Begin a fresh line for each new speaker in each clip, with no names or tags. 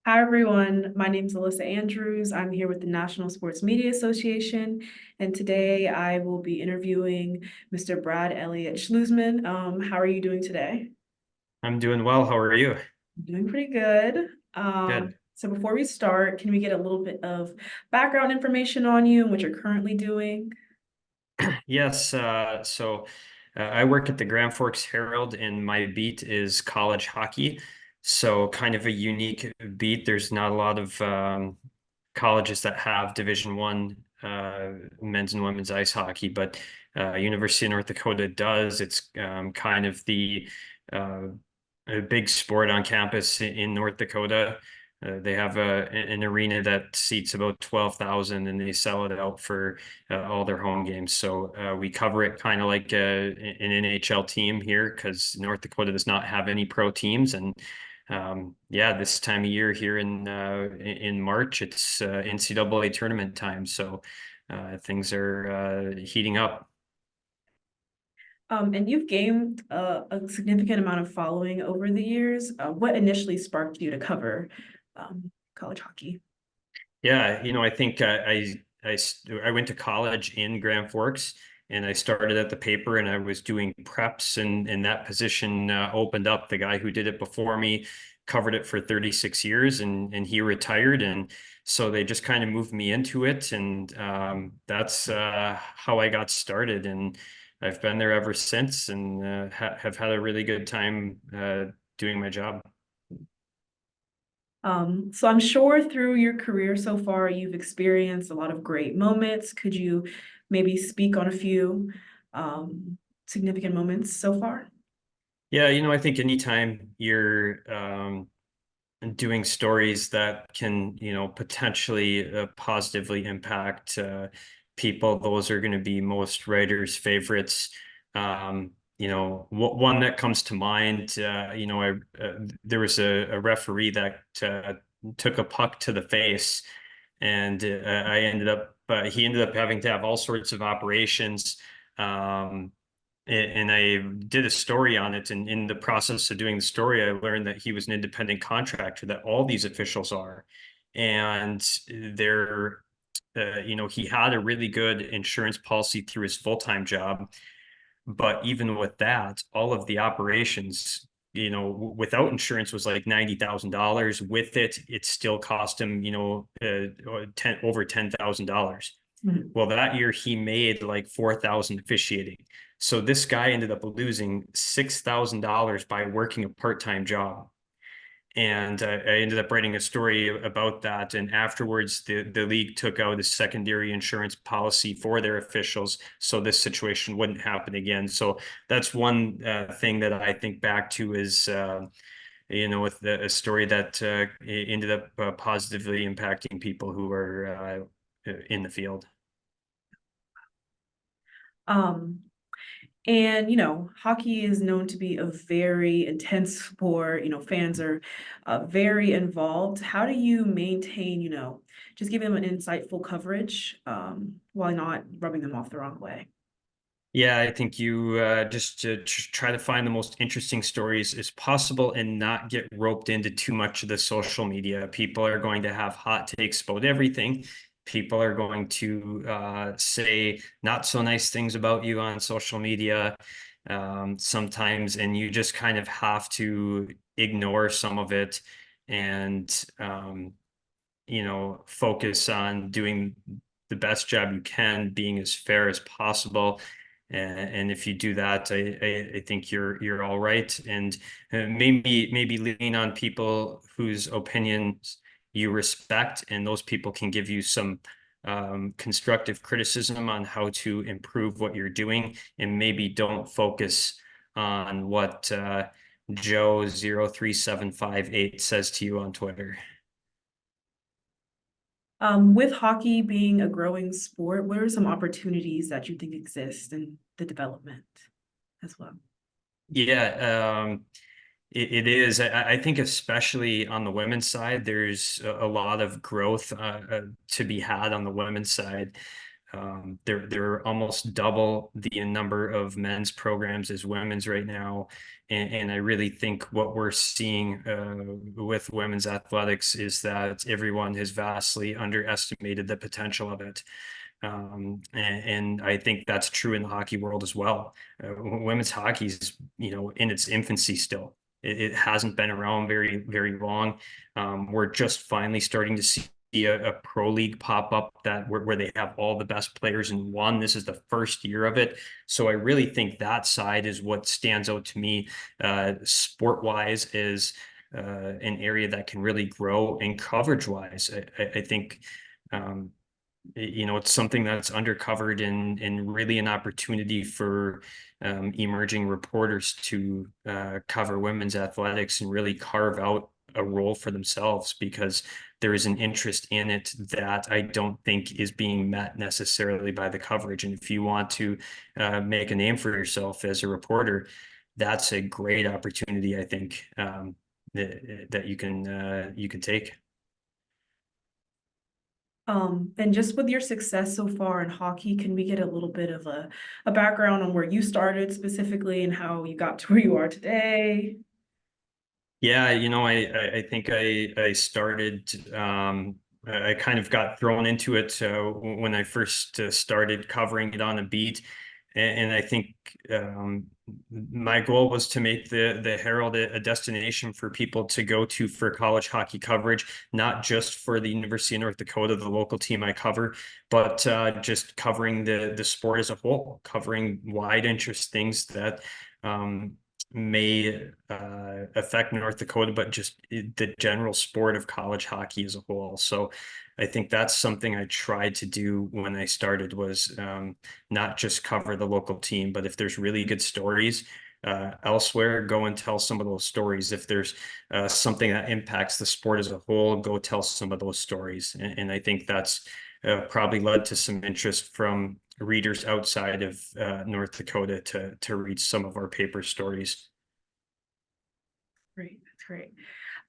Hi, everyone. My name is Alyssa Andrews. I'm here with the National Sports Media Association, and today I will be interviewing Mr. Brad Elliott Schlossman. How are you doing today?
I'm doing well. How are you?
Doing pretty good.
Good.
So before we start, can we get a little bit of background information on you and what you're currently doing?
Yes. I work at the Grand Forks Herald, and my beat is college hockey. So kind of a unique beat. There's not a lot of colleges that have Division One men's and women's ice hockey, but University of North Dakota does. It's kind of the uh, a big sport on campus in North Dakota. They have an arena that seats about 12,000 and they sell it out for all their home games. So we cover it kind of like an NHL team here because North Dakota does not have any pro teams. And yeah, this time of year here in March, it's NCAA tournament time. So things are heating up.
And you've gained a significant amount of following over the years. What initially sparked you to cover college hockey?
Yeah, I think I went to college in Grand Forks and I started at the paper and I was doing preps and that position opened up. The guy who did it before me covered it for 36 years and he retired and so they just kind of moved me into it and that's how I got started and I've been there ever since and have had a really good time doing my job.
So I'm sure through your career so far, you've experienced a lot of great moments. Could you maybe speak on a few significant moments so far?
Yeah, I think anytime you're doing stories that can, potentially positively impact people, those are going to be most writers' favorites. One that comes to mind, there was a referee that took a puck to the face, and he ended up having to have all sorts of operations. Um, and I did a story on it. And in the process of doing the story, I learned that he was an independent contractor, that all these officials are. And he had a really good insurance policy through his full-time job. But even with that, all of the operations, without insurance was like $90,000. With it, it still cost him, over $10,000.
Mhm.
Well, that year he made like 4,000 officiating. So this guy ended up losing $6,000 by working a part-time job. And I ended up writing a story about that. And afterwards, the league took out a secondary insurance policy for their officials, so this situation wouldn't happen again. So that's one thing that I think back to is, with a story that ended up positively impacting people who are in the field.
Um, and hockey is known to be a very intense sport. Fans are very involved. How do you maintain, just giving them an insightful coverage while not rubbing them off the wrong way?
Yeah, I think you just try to find the most interesting stories as possible and not get roped into too much of the social media. People are going to have hot takes about everything. People are going to say not so nice things about you on social media sometimes, and you just kind of have to ignore some of it and focus on doing the best job you can, being as fair as possible. And if you do that, I think you're all right. And maybe lean on people whose opinions you respect, and those people can give you some constructive criticism on how to improve what you're doing, and maybe don't focus on what Joe 03758 says to you on Twitter.
With hockey being a growing sport, what are some opportunities that you think exist in the development as well?
Yeah, it is. I think especially on the women's side, there's a lot of growth to be had on the women's side. There are almost double the number of men's programs as women's right now, and I really think what we're seeing with women's athletics is that everyone has vastly underestimated the potential of it. And I think that's true in the hockey world as well. Women's hockey is, in its infancy still. It hasn't been around very, very long. We're just finally starting to see a pro league pop up that where they have all the best players in one. This is the first year of it. So I really think that side is what stands out to me, sport wise, is an area that can really grow, and coverage wise. I think it's something that's undercovered, and really an opportunity for emerging reporters to cover women's athletics and really carve out a role for themselves, because there is an interest in it that I don't think is being met necessarily by the coverage. And if you want to make a name for yourself as a reporter, that's a great opportunity, I think, that you can take.
And just with your success so far in hockey, can we get a little bit of a background on where you started specifically and how you got to where you are today?
Yeah, I think I started. I kind of got thrown into it when I first started covering it on a beat, and I think my goal was to make the Herald a destination for people to go to for college hockey coverage, not just for the University of North Dakota, the local team I cover, but just covering the sport as a whole, covering wide interest things that may affect North Dakota, but just the general sport of college hockey as a whole. So I think that's something I tried to do when I started, was not just cover the local team, but if there's really good stories elsewhere, go and tell some of those stories. If there's something that impacts the sport as a whole, go tell some of those stories. And I think that's probably led to some interest from readers outside of North Dakota to read some of our paper stories.
Great, that's great.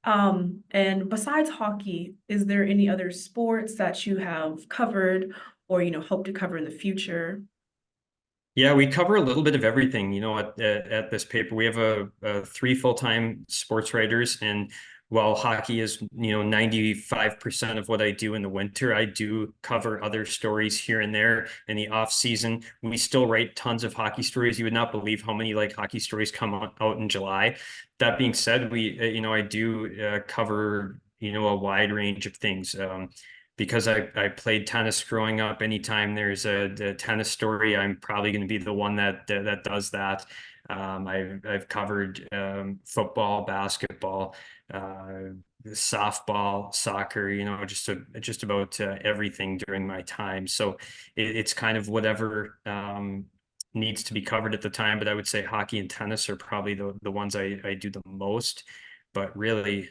And besides hockey, is there any other sports that you have covered or, hope to cover in the future?
Yeah, we cover a little bit of everything, at this paper. We have three full-time sports writers, and while hockey is, 95% of what I do in the winter, I do cover other stories here and there in the off season. We still write tons of hockey stories. You would not believe how many hockey stories come out in July. That being said, I do cover, a wide range of things. Because I played tennis growing up, anytime there's a tennis story, I'm probably going to be the one that does that. I've covered football, basketball, softball, soccer, just about everything during my time. So it's kind of whatever needs to be covered at the time. But I would say hockey and tennis are probably the ones I do the most. But really,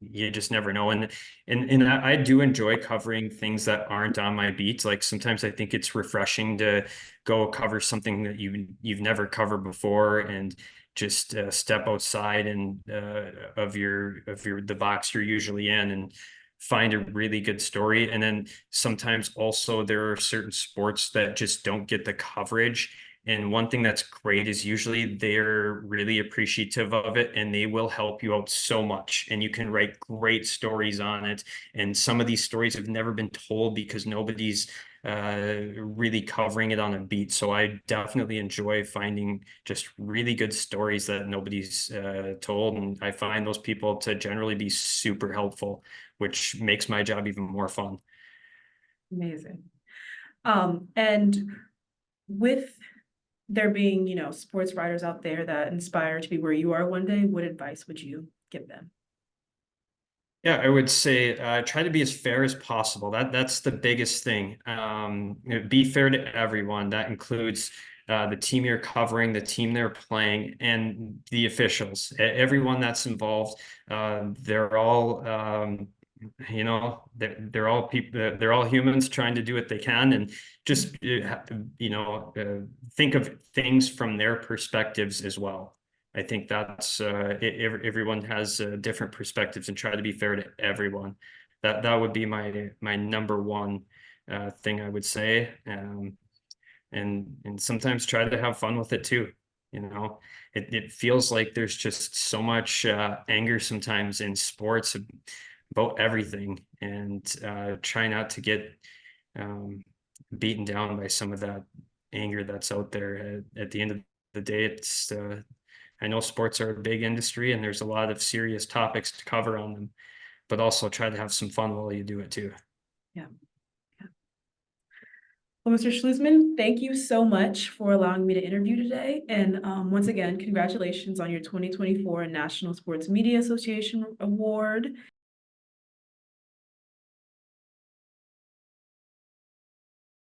you just never know. And I do enjoy covering things that aren't on my beat. Like sometimes I think it's refreshing to go cover something that you've never covered before, and just step outside and of your the box you're usually in, and find a really good story. And then sometimes also there are certain sports that just don't get the coverage. And one thing that's great is usually they're really appreciative of it, and they will help you out so much. And you can write great stories on it. And some of these stories have never been told because nobody's really covering it on a beat. So I definitely enjoy finding just really good stories that nobody's told. And I find those people to generally be super helpful, which makes my job even more fun.
Amazing. And with there being, sports writers out there that inspire to be where you are one day, what advice would you give them?
Yeah, I would say try to be as fair as possible. That's the biggest thing. Be fair to everyone. That includes the team you're covering, the team they're playing, and the officials. Everyone that's involved. They're all they're all people. They're all humans trying to do what they can, and just think of things from their perspectives as well. I think that's everyone has different perspectives, and try to be fair to everyone. That would be my number one thing I would say. And sometimes try to have fun with it too. You know, it feels like there's just so much anger sometimes in sports about everything, and try not to get um, beaten down by some of that anger that's out there. At the end of the day, it's I know sports are a big industry and there's a lot of serious topics to cover on them, but also try to have some fun while you do it too.
Yeah. Well, Mr. Schlossman, thank you so much for allowing me to interview today. And once again, congratulations on your 2024 National Sports Media Association Award.